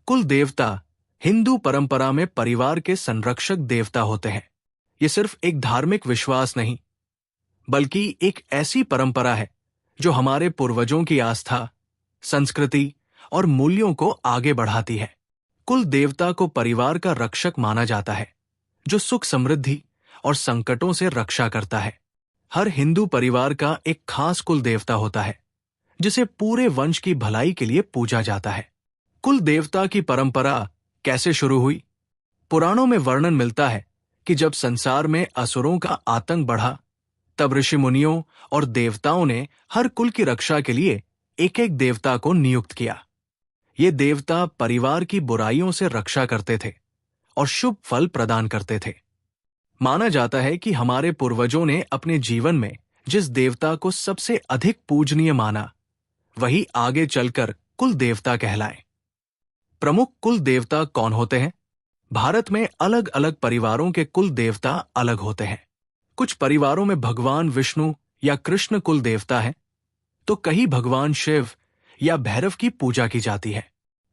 कुल देवता हिंदू परंपरा में परिवार के संरक्षक देवता होते हैं। ये सिर्फ एक धार्मिक विश्वास नहीं, बल्कि एक ऐसी परंपरा है जो हमारे पूर्वजों की आस्था, संस्कृति और मूल्यों को आगे बढ़ाती है। कुल देवता को परिवार का रक्षक माना जाता है, जो सुख समृद्धि और संकटों से रक्षा करता है। हर हिंदू परिवार का एक खास कुल देवता होता है, जिसे पूरे वंश की भलाई के लिए पूजा जाता है। कुल देवता की परंपरा कैसे शुरू हुई? पुराणों में वर्णन मिलता है कि जब संसार में असुरों का आतंक बढ़ा, तब ऋषि मुनियों और देवताओं ने हर कुल की रक्षा के लिए एक एक देवता को नियुक्त किया। ये देवता परिवार की बुराइयों से रक्षा करते थे और शुभ फल प्रदान करते थे। माना जाता है कि हमारे पूर्वजों ने अपने जीवन में जिस देवता को सबसे अधिक पूजनीय माना, वही आगे चलकर कुल देवता कहलाए। प्रमुख कुल देवता कौन होते हैं? भारत में अलग अलग परिवारों के कुल देवता अलग होते हैं। कुछ परिवारों में भगवान विष्णु या कृष्ण कुल देवता है, तो कहीं भगवान शिव या भैरव की पूजा की जाती है।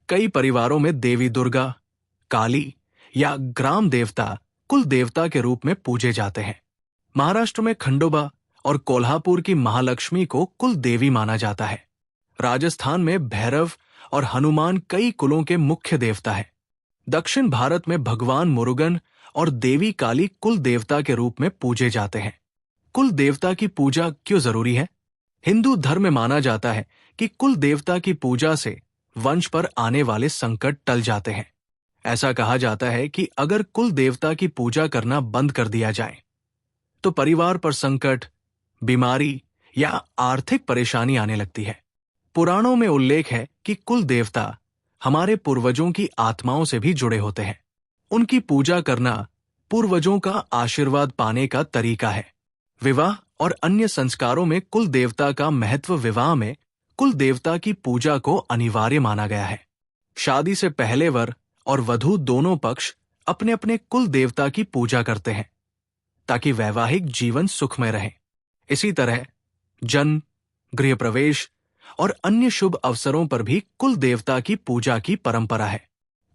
कई परिवारों में देवी दुर्गा, काली या ग्राम देवता कुल देवता के रूप में पूजे जाते हैं। महाराष्ट्र में खंडोबा और कोल्हापुर की महालक्ष्मी को कुल देवी माना जाता है। राजस्थान में भैरव और हनुमान कई कुलों के मुख्य देवता है। दक्षिण भारत में भगवान मुरुगन और देवी काली कुल देवता के रूप में पूजे जाते हैं। कुल देवता की पूजा क्यों जरूरी है? हिंदू धर्म में माना जाता है कि कुल देवता की पूजा से वंश पर आने वाले संकट टल जाते हैं। ऐसा कहा जाता है कि अगर कुल देवता की पूजा करना बंद कर दिया जाए, तो परिवार पर संकट, बीमारी या आर्थिक परेशानी आने लगती है। पुराणों में उल्लेख है कि कुल देवता हमारे पूर्वजों की आत्माओं से भी जुड़े होते हैं। उनकी पूजा करना पूर्वजों का आशीर्वाद पाने का तरीका है। विवाह और अन्य संस्कारों में कुल देवता का महत्व। विवाह में कुल देवता की पूजा को अनिवार्य माना गया है। शादी से पहले वर और वधू दोनों पक्ष अपने अपने कुल देवता की पूजा करते हैं, ताकि वैवाहिक जीवन सुखमय रहे। इसी तरह जन्म, गृह प्रवेश और अन्य शुभ अवसरों पर भी कुल देवता की पूजा की परंपरा है।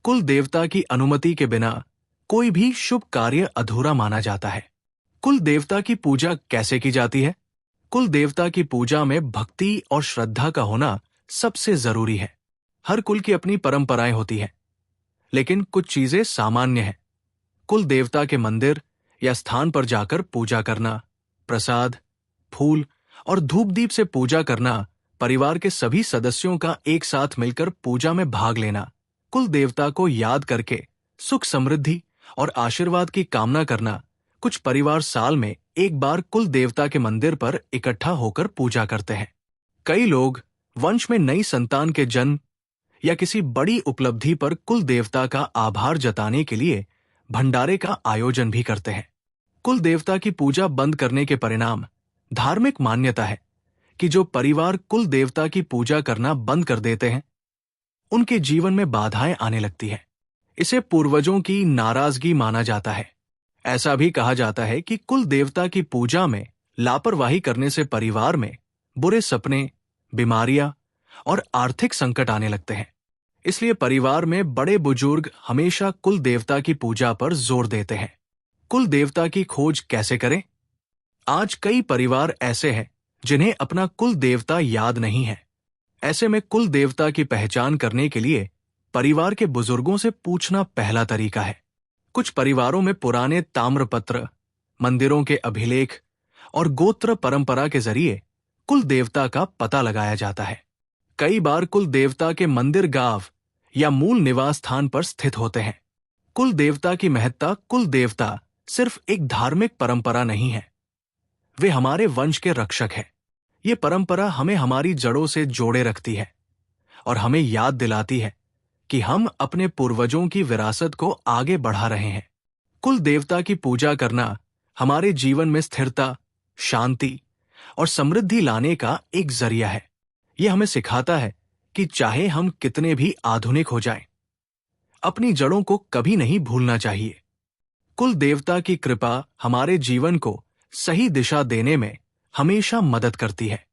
कुल देवता की अनुमति के बिना कोई भी शुभ कार्य अधूरा माना जाता है। कुल देवता की पूजा कैसे की जाती है? कुल देवता की पूजा में भक्ति और श्रद्धा का होना सबसे जरूरी है। हर कुल की अपनी परंपराएं होती हैं, लेकिन कुछ चीजें सामान्य हैं। कुल देवता के मंदिर या स्थान पर जाकर पूजा करना, प्रसाद, फूल और धूप दीप से पूजा करना, परिवार के सभी सदस्यों का एक साथ मिलकर पूजा में भाग लेना, कुल देवता को याद करके सुख समृद्धि और आशीर्वाद की कामना करना। कुछ परिवार साल में एक बार कुल देवता के मंदिर पर इकट्ठा होकर पूजा करते हैं। कई लोग वंश में नई संतान के जन्म या किसी बड़ी उपलब्धि पर कुल देवता का आभार जताने के लिए भंडारे का आयोजन भी करते हैं। कुल देवता की पूजा बंद करने के परिणाम। धार्मिक मान्यता है कि जो परिवार कुल देवता की पूजा करना बंद कर देते हैं, उनके जीवन में बाधाएं आने लगती हैं। इसे पूर्वजों की नाराजगी माना जाता है। ऐसा भी कहा जाता है कि कुल देवता की पूजा में लापरवाही करने से परिवार में बुरे सपने, बीमारियां और आर्थिक संकट आने लगते हैं। इसलिए परिवार में बड़े बुजुर्ग हमेशा कुल देवता की पूजा पर जोर देते हैं। कुल देवता की खोज कैसे करें? आज कई परिवार ऐसे हैं जिन्हें अपना कुल देवता याद नहीं है। ऐसे में कुल देवता की पहचान करने के लिए परिवार के बुजुर्गों से पूछना पहला तरीका है। कुछ परिवारों में पुराने ताम्रपत्र, मंदिरों के अभिलेख और गोत्र परंपरा के जरिए कुल देवता का पता लगाया जाता है। कई बार कुल देवता के मंदिर गांव या मूल निवास स्थान पर स्थित होते हैं। कुल देवता की महत्ता। कुल देवता सिर्फ एक धार्मिक परंपरा नहीं है, वे हमारे वंश के रक्षक हैं। ये परंपरा हमें हमारी जड़ों से जोड़े रखती है और हमें याद दिलाती है कि हम अपने पूर्वजों की विरासत को आगे बढ़ा रहे हैं। कुल देवता की पूजा करना हमारे जीवन में स्थिरता, शांति और समृद्धि लाने का एक जरिया है। यह हमें सिखाता है कि चाहे हम कितने भी आधुनिक हो जाएं, अपनी जड़ों को कभी नहीं भूलना चाहिए। कुल देवता की कृपा हमारे जीवन को सही दिशा देने में हमेशा मदद करती है।